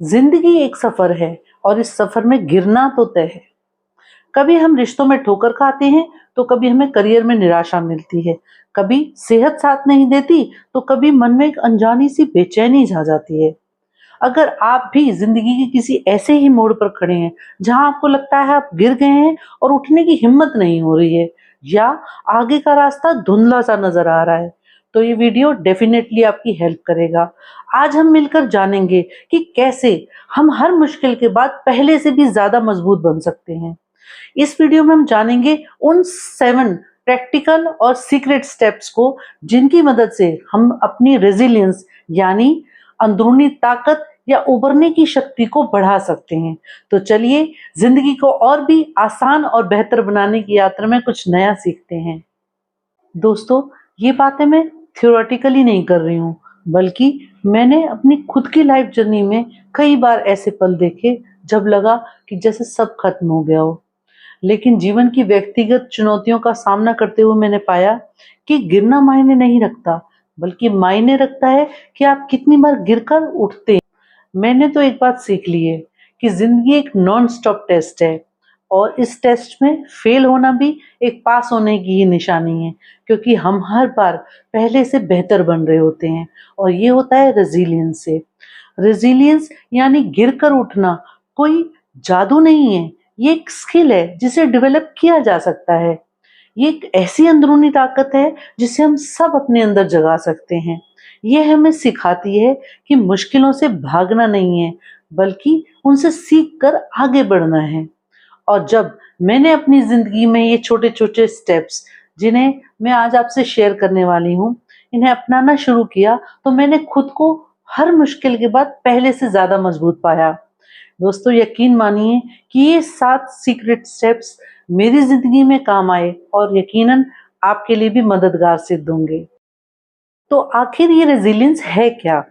जिंदगी एक सफर है और इस सफर में गिरना तो तय है। कभी हम रिश्तों में ठोकर खाते हैं तो कभी हमें करियर में निराशा मिलती है। कभी सेहत साथ नहीं देती तो कभी मन में एक अनजानी सी बेचैनी छा जाती है। अगर आप भी जिंदगी के किसी ऐसे ही मोड़ पर खड़े हैं जहां आपको लगता है आप गिर गए हैं और उठने की हिम्मत नहीं हो रही है, या आगे का रास्ता धुंधला सा नजर आ रहा है, तो ये वीडियो डेफिनेटली आपकी हेल्प करेगा। आज हम मिलकर जानेंगे कि कैसे हम हर मुश्किल के बाद पहले से भी ज्यादा मजबूत बन सकते हैं। इस वीडियो में हम जानेंगे उन 7 प्रैक्टिकल और सीक्रेट स्टेप्स को जिनकी मदद से हम अपनी रेजिलियंस यानी अंदरूनी ताकत या उभरने की शक्ति को बढ़ा सकते हैं। तो चलिए जिंदगी को और भी आसान और बेहतर बनाने की यात्रा में कुछ नया सीखते हैं। दोस्तों, ये बातें मैं थ्योरेटिकली नहीं कर रही हूँ, बल्कि मैंने अपनी खुद की लाइफ जर्नी में कई बार ऐसे पल देखे जब लगा कि जैसे सब खत्म हो गया हो। लेकिन जीवन की व्यक्तिगत चुनौतियों का सामना करते हुए मैंने पाया कि गिरना मायने नहीं रखता, बल्कि मायने रखता है कि आप कितनी बार गिरकर उठते हैं। मैंने तो एक बात सीख ली है कि जिंदगी एक नॉन स्टॉप टेस्ट है, और इस टेस्ट में फेल होना भी एक पास होने की ही निशानी है, क्योंकि हम हर बार पहले से बेहतर बन रहे होते हैं। और ये होता है रेजिलियंस से। रेजिलियंस यानी गिरकर उठना कोई जादू नहीं है, ये एक स्किल है जिसे डेवलप किया जा सकता है। ये एक ऐसी अंदरूनी ताकत है जिसे हम सब अपने अंदर जगा सकते हैं। यह हमें सिखाती है कि मुश्किलों से भागना नहीं है, बल्कि उनसे सीख कर आगे बढ़ना है। और जब मैंने अपनी जिंदगी में ये छोटे छोटे स्टेप्स, जिन्हें मैं आज आपसे शेयर करने वाली हूँ, इन्हें अपनाना शुरू किया, तो मैंने खुद को हर मुश्किल के बाद पहले से ज्यादा मजबूत पाया। दोस्तों, यकीन मानिए कि ये 7 सीक्रेट स्टेप्स मेरी जिंदगी में काम आए और यकीनन आपके लिए भी मददगार सिद्ध होंगे। तो आखिर ये रेजिलियंस है क्या?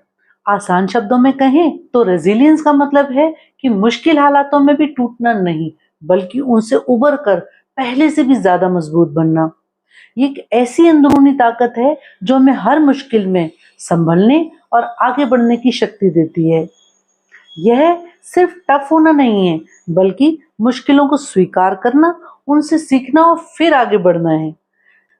आसान शब्दों में कहें तो रेजिलियंस का मतलब है कि मुश्किल हालातों में भी टूटना नहीं, बल्कि उनसे उबर कर पहले से भी ज्यादा मजबूत बनना। ये एक ऐसी अंदरूनी ताकत है जो हमें हर मुश्किल में संभलने और आगे बढ़ने की शक्ति देती है। यह सिर्फ टफ होना नहीं है, बल्कि मुश्किलों को स्वीकार करना, उनसे सीखना और फिर आगे बढ़ना है।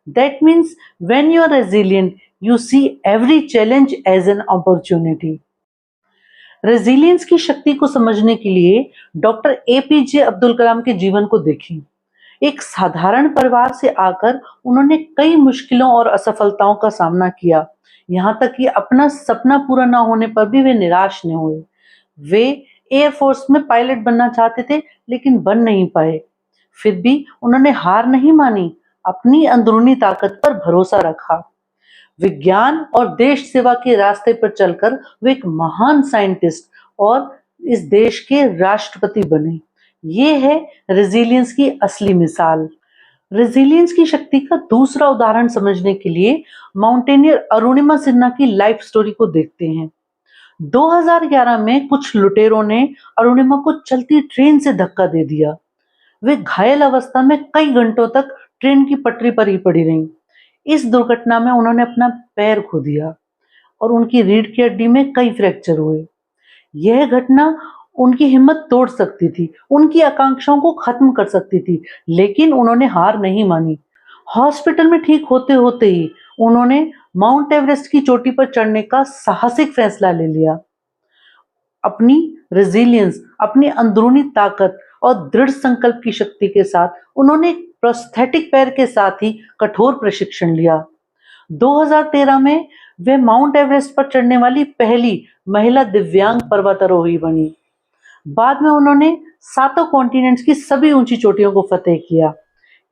That means when you are resilient, you see every challenge as an opportunity. Resilience की शक्ति को समझने के लिए डॉक्टर एपीजे अब्दुल कलाम के जीवन को देखें। एक साधारण परिवार से आकर उन्होंने कई मुश्किलों और असफलताओं का सामना किया, यहाँ तक कि अपना सपना पूरा न होने पर भी वे निराश नहीं हुए। वे एयरफोर्स में पायलट बनना चाहते थे, लेकिन बन नहीं पाए। फिर भी उन्होंने हार नहीं मानी, अपनी अंदरूनी ताकत पर भरोसा रखा। विज्ञान और देश सेवा के रास्ते पर चलकर वे एक महान साइंटिस्ट और इस देश के राष्ट्रपति बने। ये है रेजिलियंस की असली मिसाल। रेजिलियंस की शक्ति का दूसरा उदाहरण समझने के लिए माउंटेनियर अरुणिमा सिन्हा की लाइफ स्टोरी को देखते हैं। 2011 में कुछ लुटेरों ने अरुणिमा को चलती ट्रेन से धक्का दे दिया। वे घायल अवस्था में कई घंटों तक ट्रेन की पटरी पर ही पड़ी रहीं। इस दुर्घटना में उन्होंने अपना पैर खो दिया और उनकी रीढ़ की हड्डी में कई फ्रैक्चर हुए। यह घटना उनकी हिम्मत तोड़ सकती थी, उनकी आकांक्षाओं को खत्म कर सकती थी, लेकिन उन्होंने हार नहीं मानी। हॉस्पिटल में ठीक होते होते ही उन्होंने माउंट एवरेस्ट की चोटी पर चढ़ने का साहसिक फैसला ले लिया। अपनी रेजिलियंस, अपनी अंदरूनी ताकत और दृढ़ संकल्प की शक्ति के साथ उन्होंने एक प्रोस्थेटिक पैर के साथ ही कठोर प्रशिक्षण लिया। 2013 में वे माउंट एवरेस्ट पर चढ़ने वाली पहली महिला दिव्यांग पर्वतारोही बनी। बाद में उन्होंने 7 कॉन्टिनेंट्स की सभी ऊंची चोटियों को फतेह किया।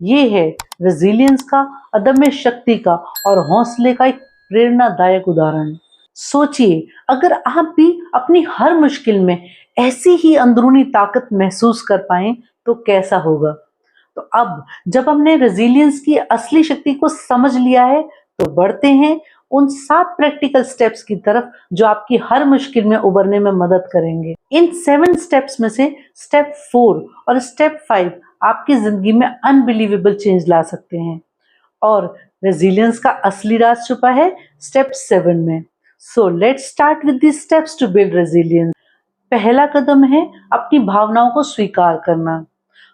ये है रेजिलियंस का, अदम्य शक्ति का और हौसले का एक प्रेरणादायक उदाहरण। सोचिए, अगर आप भी अपनी हर मुश्किल में ऐसी ही अंदरूनी ताकत महसूस कर पाएं तो कैसा होगा। तो अब जब हमने रेजिलियंस की असली शक्ति को समझ लिया है, तो बढ़ते हैं उन 7 प्रैक्टिकल स्टेप्स की तरफ जो आपकी हर मुश्किल में उबरने में मदद करेंगे। इन 7 स्टेप्स में से स्टेप 4 और स्टेप 5 आपकी जिंदगी में अनबिलीवेबल चेंज ला सकते हैं, और रेजिलियंस का असली राज छुपा है स्टेप 7 में। So let's start with these steps to build resilience. पहला कदम है अपनी भावनाओं को स्वीकार करना।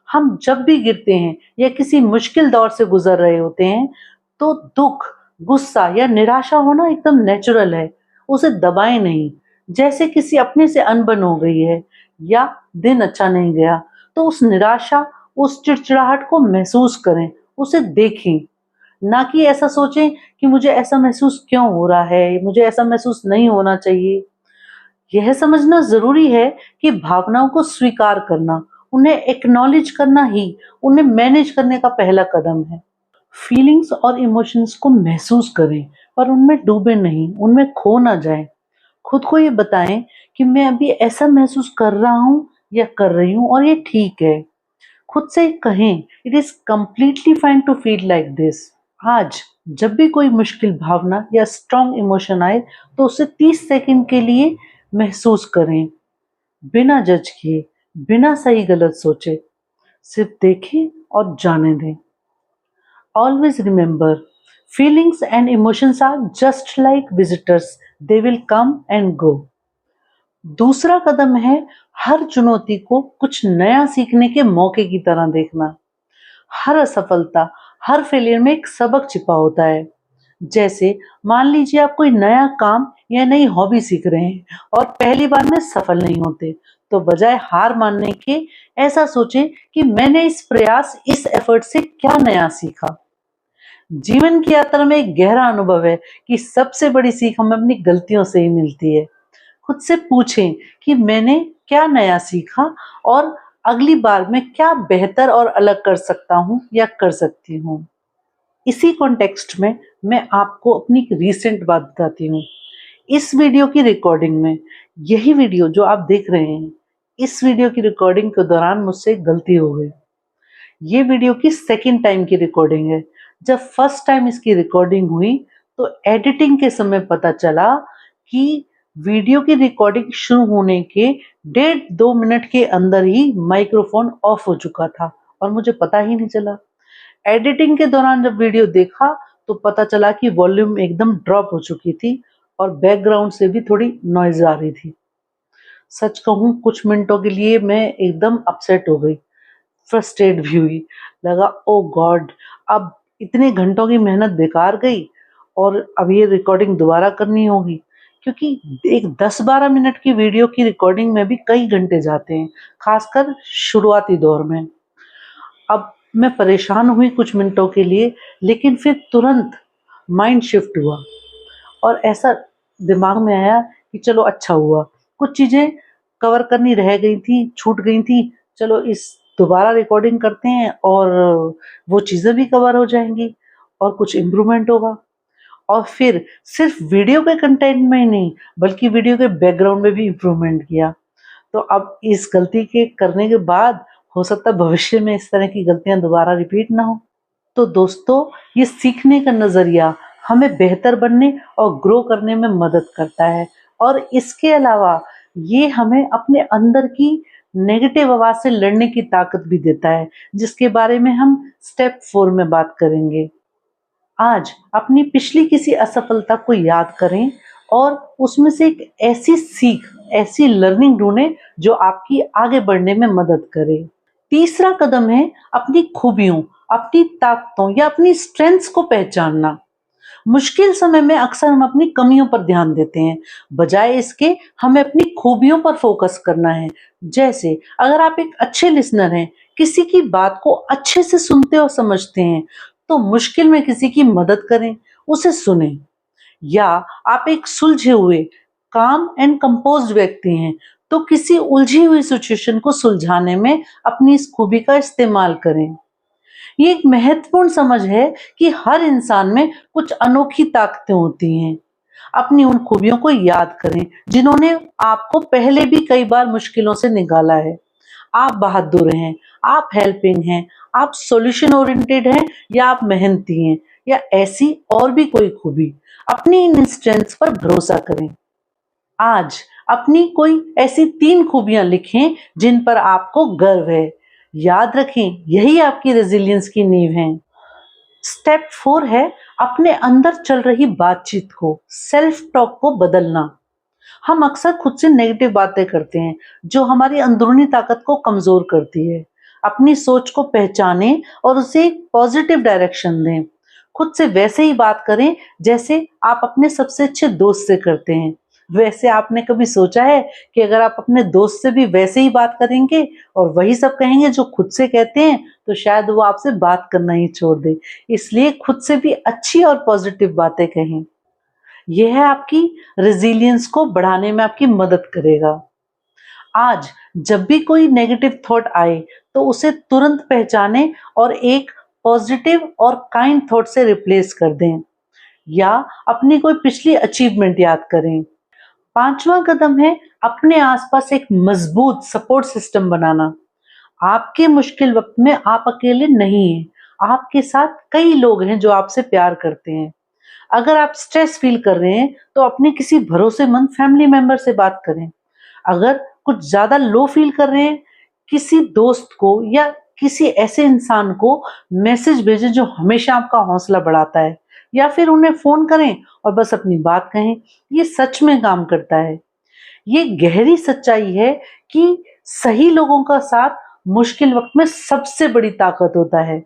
हम जब भी गिरते हैं या किसी मुश्किल दौर से गुजर रहे होते हैं, तो दुख, गुस्सा या निराशा होना एकदम नेचुरल है। उसे दबाएं नहीं। जैसे किसी अपने से अनबन हो गई है या दिन अच्छा नहीं गया, तो उस निराशा, उस चिड़चिड़ाहट को महसूस करें, उसे देखें। ना कि ऐसा सोचें कि मुझे ऐसा महसूस क्यों हो रहा है, मुझे ऐसा महसूस नहीं होना चाहिए। यह समझना ज़रूरी है कि भावनाओं को स्वीकार करना, उन्हें एक्नॉलेज करना ही उन्हें मैनेज करने का पहला कदम है। फीलिंग्स और इमोशंस को महसूस करें, पर उनमें डूबे नहीं, उनमें खो ना जाएं। खुद को ये बताएं कि मैं अभी ऐसा महसूस कर रहा हूँ या कर रही हूँ और ये ठीक है। खुद से कहें, it is completely fine to feel like this. आज जब भी कोई मुश्किल भावना या स्ट्रॉन्ग इमोशन आए, तो उसे 30 सेकंड के लिए महसूस करें, बिना जज किए, बिना सही गलत सोचे। सिर्फ देखें और जाने दें। Always remember, feelings and emotions are just like visitors, they will come and go. दूसरा कदम है हर चुनौती को कुछ नया सीखने के मौके की तरह देखना। हर असफलता, हर फेलियर में एक सबक छिपा होता है। जैसे मान लीजिए आप कोई नया काम या नई हॉबी सीख रहे हैं और पहली बार में सफल नहीं होते, तो बजाय हार मानने के ऐसा सोचें कि मैंने इस प्रयास, इस एफर्ट से क्या नया सीखा। जीवन की यात्रा में एक गहरा अनुभव है कि सबसे बड़ी सीख हमें अपनी गलतियों से ही मिलती है। खुद से पूछें कि मैंने क्या नया सीखा और अगली बार मैं क्या बेहतर और अलग कर सकता हूँ या कर सकती हूँ। इसी कॉन्टेक्स्ट में मैं आपको अपनी एक रीसेंट बात बताती हूँ। इस वीडियो की रिकॉर्डिंग में, यही वीडियो जो आप देख रहे हैं, इस वीडियो की रिकॉर्डिंग के दौरान मुझसे एक गलती हो गई। ये वीडियो की सेकंड टाइम की रिकॉर्डिंग है। जब फर्स्ट टाइम इसकी रिकॉर्डिंग हुई, तो एडिटिंग के समय पता चला कि वीडियो की रिकॉर्डिंग शुरू होने के 1.5-2 मिनट के अंदर ही माइक्रोफोन ऑफ हो चुका था और मुझे पता ही नहीं चला। एडिटिंग के दौरान जब वीडियो देखा, तो पता चला कि वॉल्यूम एकदम ड्रॉप हो चुकी थी और बैकग्राउंड से भी थोड़ी नॉइज आ रही थी। सच कहूँ, कुछ मिनटों के लिए मैं एकदम अपसेट हो गई, फ्रस्ट्रेट भी हुई। लगा, ओ गॉड, अब इतने घंटों की मेहनत बेकार गई और अब ये रिकॉर्डिंग दोबारा करनी होगी। क्योंकि एक 10-12 मिनट की वीडियो की रिकॉर्डिंग में भी कई घंटे जाते हैं, खासकर शुरुआती दौर में। अब मैं परेशान हुई कुछ मिनटों के लिए, लेकिन फिर तुरंत माइंड शिफ्ट हुआ और ऐसा दिमाग में आया कि चलो अच्छा हुआ, कुछ चीज़ें कवर करनी रह गई थी, छूट गई थी, चलो इस दोबारा रिकॉर्डिंग करते हैं और वो चीज़ें भी कवर हो जाएँगी और कुछ इम्प्रूवमेंट होगा। और फिर सिर्फ वीडियो के कंटेंट में ही नहीं, बल्कि वीडियो के बैकग्राउंड में भी इम्प्रूवमेंट किया। तो अब इस गलती के करने के बाद हो सकता है भविष्य में इस तरह की गलतियाँ दोबारा रिपीट ना हो। तो दोस्तों, ये सीखने का नज़रिया हमें बेहतर बनने और ग्रो करने में मदद करता है और इसके अलावा ये हमें अपने अंदर की नेगेटिव आवाज़ से लड़ने की ताकत भी देता है, जिसके बारे में हम स्टेप 4 में बात करेंगे। आज अपनी पिछली किसी असफलता को याद करें और उसमें से एक ऐसी सीख, ऐसी लर्निंग ढूंढें जो आपकी आगे बढ़ने में मदद करे। तीसरा कदम है अपनी खूबियों, अपनी ताकतों या अपनी स्ट्रेंथ्स को पहचानना। मुश्किल समय में अक्सर हम अपनी कमियों पर ध्यान देते हैं, बजाय इसके हमें अपनी खूबियों पर फोकस करना है। जैसे अगर आप एक अच्छे लिसनर हैं, किसी की बात को अच्छे से सुनते और समझते हैं, तो मुश्किल में किसी की मदद करें, उसे सुनें। या आप एक सुलझे हुए, काम एंड कंपोज्ड व्यक्ति हैं, तो किसी उलझी हुई सिचुएशन को सुलझाने में अपनी इस खूबी का इस्तेमाल करें। ये एक महत्वपूर्ण समझ है कि हर इंसान में कुछ अनोखी ताकतें होती हैं। अपनी उन खूबियों को याद करें जिन्होंने आपको पहले भी कई बार मुश्किलों से निकाला है। आप बहादुर हैं, आप हेल्पिंग हैं, आप सॉल्यूशन ओरिएंटेड हैं या आप मेहनती हैं या ऐसी और भी कोई खूबी। अपनी इन स्ट्रेंथ्स पर भरोसा करें। आज अपनी कोई ऐसी 3 खूबियां लिखें जिन पर आपको गर्व है। याद रखें, यही आपकी रेजिलियंस की नींव है। स्टेप 4 है अपने अंदर चल रही बातचीत को, सेल्फ टॉक को बदलना। हम अक्सर खुद से नेगेटिव बातें करते हैं जो हमारी अंदरूनी ताकत को कमजोर करती है। अपनी सोच को पहचानें और उसे एक पॉजिटिव डायरेक्शन दें। खुद से वैसे ही बात करें जैसे आप अपने सबसे अच्छे दोस्त से करते हैं। वैसे आपने कभी सोचा है कि अगर आप अपने दोस्त से भी वैसे ही बात करेंगे और वही सब कहेंगे जो खुद से कहते हैं, तो शायद वो आपसे बात करना ही छोड़ दे। इसलिए खुद से भी अच्छी और पॉजिटिव बातें कहें। यह आपकी रेजिलियंस को बढ़ाने में आपकी मदद करेगा। आज जब भी कोई नेगेटिव थॉट आए तो उसे तुरंत पहचानें और एक पॉजिटिव और काइंड थॉट से रिप्लेस कर दें, या अपनी कोई पिछली अचीवमेंट याद करें। पांचवा कदम है अपने आसपास एक मजबूत सपोर्ट सिस्टम बनाना। आपके मुश्किल वक्त में आप अकेले नहीं हैं। आपके साथ कई लोग हैं जो आपसे प्यार करते हैं। अगर आप स्ट्रेस फील कर रहे हैं तो अपने किसी भरोसेमंद फैमिली मेंबर से बात करें। अगर कुछ ज्यादा लो फील कर रहे हैं, किसी दोस्त को या किसी ऐसे इंसान को मैसेज भेजें जो हमेशा आपका हौसला बढ़ाता है, या फिर उन्हें फोन करें और बस अपनी बात कहें। ये सच में काम करता है। ये गहरी सच्चाई है कि सही लोगों का साथ मुश्किल वक्त में सबसे बड़ी ताकत होता है।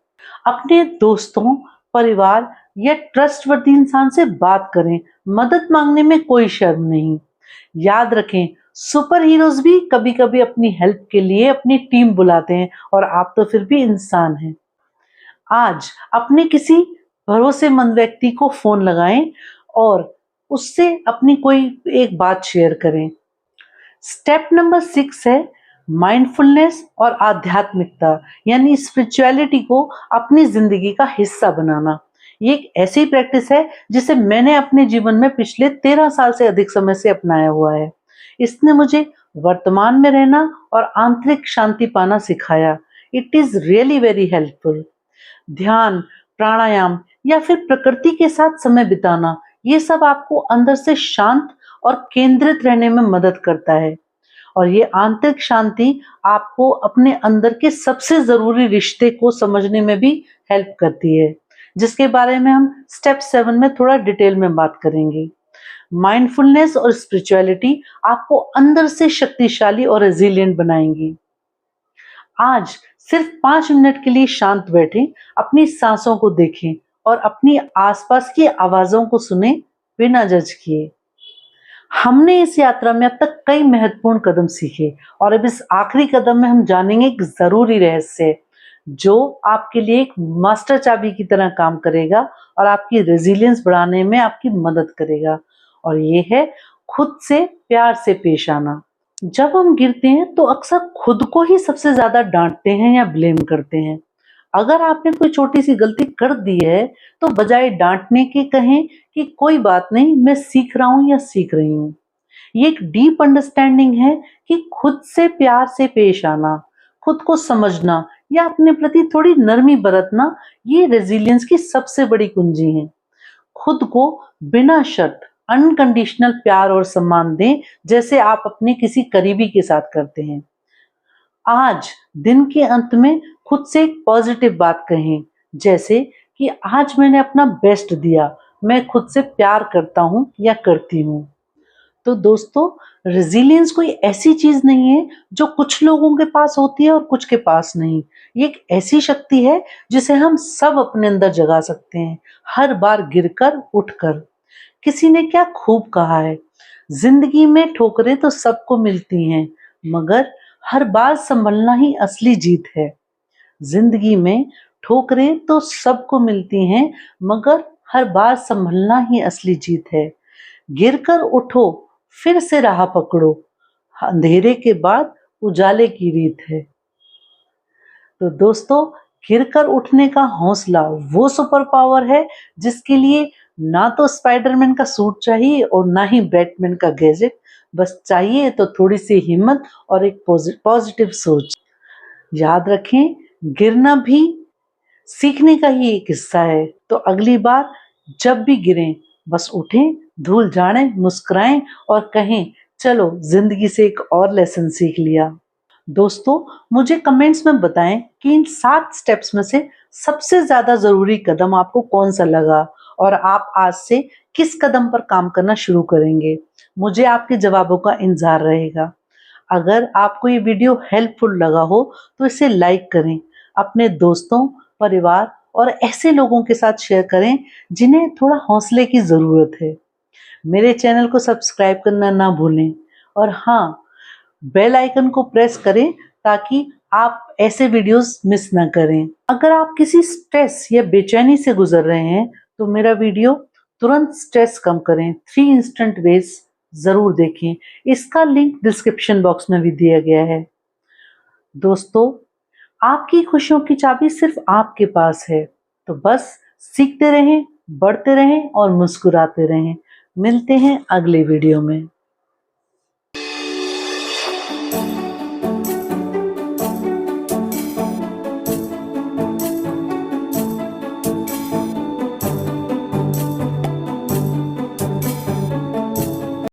अपने दोस्तों, परिवार या ट्रस्टवर्दी इंसान से बात करें। मदद मांगने में कोई शर्म नहीं। याद रखें, सुपर हीरोज भी कभी कभी अपनी हेल्प के लिए अपनी टीम बुलाते हैं, और आप तो फिर भी इंसान हैं। आज अपने किसी भरोसेमंद व्यक्ति को फोन लगाएं और उससे अपनी कोई एक बात शेयर करें। स्टेप नंबर 6 है माइंडफुलनेस और आध्यात्मिकता, यानी स्पिरिचुअलिटी को अपनी जिंदगी का हिस्सा बनाना। ये एक ऐसी प्रैक्टिस है जिसे मैंने अपने जीवन में पिछले 13 साल से अधिक समय से अपनाया हुआ है। इसने मुझे वर्तमान में रहना और आंतरिक शांति पाना सिखाया। It is really very helpful. ध्यान, प्राणायाम या फिर प्रकृति के साथ समय बिताना, ये सब आपको अंदर से शांत और केंद्रित रहने में मदद करता है। और ये आंतरिक शांति आपको अपने अंदर के सबसे जरूरी रिश्ते को समझने में भी हेल्प करती है, जिसके बारे में हम स्टेप 7 में थोड़ा डिटेल में बात करेंगे। माइंडफुलनेस और स्पिरिचुअलिटी आपको अंदर से शक्तिशाली और रेजिलिएंट बनाएंगी। आज सिर्फ 5 मिनट के लिए शांत बैठें, अपनी सांसों को देखें और अपनी आसपास की आवाजों को सुने बिना जज किए। हमने इस यात्रा में अब तक कई महत्वपूर्ण कदम सीखे, और अब इस आखिरी कदम में हम जानेंगे एक जरूरी रहस्य जो आपके लिए एक मास्टर चाबी की तरह काम करेगा और आपकी रेजिलियंस बढ़ाने में आपकी मदद करेगा। और ये है खुद से प्यार से पेश आना। जब हम गिरते हैं तो अक्सर खुद को ही सबसे ज्यादा डांटते हैं या ब्लेम करते हैं। अगर आपने कोई छोटी सी गलती कर दी है तो बजाय डांटने के कहें कि कोई बात नहीं, मैं सीख रहा हूं या सीख रही हूं। ये एक डीप अंडरस्टैंडिंग है कि खुद से प्यार से पेश आना, खुद को समझना या अपने प्रति थोड़ी नरमी बरतना, ये रेजिलियंस की सबसे बड़ी कुंजी है। खुद को बिना शर्त अनकंडीशनल प्यार और सम्मान दें, जैसे आप अपने किसी करीबी के साथ करते हैं। आज दिन के अंत में खुद से एक पॉजिटिव बात कहें, जैसे कि आज मैंने अपना बेस्ट दिया, मैं खुद से प्यार करता हूं या करती हूं। तो दोस्तों, रेजिलियंस कोई ऐसी चीज नहीं है जो कुछ लोगों के पास होती है और कुछ के पास नहीं। ये एक ऐसी शक्ति है जिसे हम सब अपने अंदर जगा सकते हैं, हर बार गिरकर उठकर। किसी ने क्या खूब कहा है, जिंदगी में ठोकरें तो सबको मिलती हैं, मगर हर बार संभलना ही असली जीत है। जिंदगी में ठोकरें तो सबको मिलती हैं, मगर हर बार संभलना ही असली जीत है। गिरकर उठो, फिर से राह पकड़ो, अंधेरे के बाद उजाले की रीत है। तो दोस्तों, गिरकर उठने का हौसला वो सुपर पावर है जिसके लिए ना तो स्पाइडरमैन का सूट चाहिए और ना ही बैटमैन का गैजेट। बस चाहिए तो थोड़ी सी हिम्मत और एक पॉजिटिव सोच। याद रखें, गिरना भी सीखने का ही एक हिस्सा है। तो अगली बार जब भी गिरें, बस उठें, धूल झाड़ें, मुस्कुराएं और कहें, चलो जिंदगी से एक और लेसन सीख लिया। दोस्तों, मुझे कमेंट्स में बताएं कि इन 7 स्टेप्स में से सबसे ज्यादा जरूरी कदम आपको कौन सा लगा, और आप आज से किस कदम पर काम करना शुरू करेंगे? मुझे आपके जवाबों का इंतजार रहेगा। अगर आपको ये वीडियो हेल्पफुल लगा हो तो इसे लाइक करें, अपने दोस्तों, परिवार और ऐसे लोगों के साथ शेयर करें जिन्हें थोड़ा हौसले की ज़रूरत है। मेरे चैनल को सब्सक्राइब करना ना भूलें और हाँ, बेल आइकन को प्रेस करें ताकि आप ऐसे वीडियोस मिस ना करें। अगर आप किसी स्ट्रेस या बेचैनी से गुजर रहे हैं तो मेरा वीडियो तुरंत स्ट्रेस कम करें 3 इंस्टेंट वेज जरूर देखें। इसका लिंक डिस्क्रिप्शन बॉक्स में भी दिया गया है। दोस्तों, आपकी खुशियों की चाबी सिर्फ आपके पास है, तो बस सीखते रहें, बढ़ते रहें और मुस्कुराते रहें। मिलते हैं अगले वीडियो में।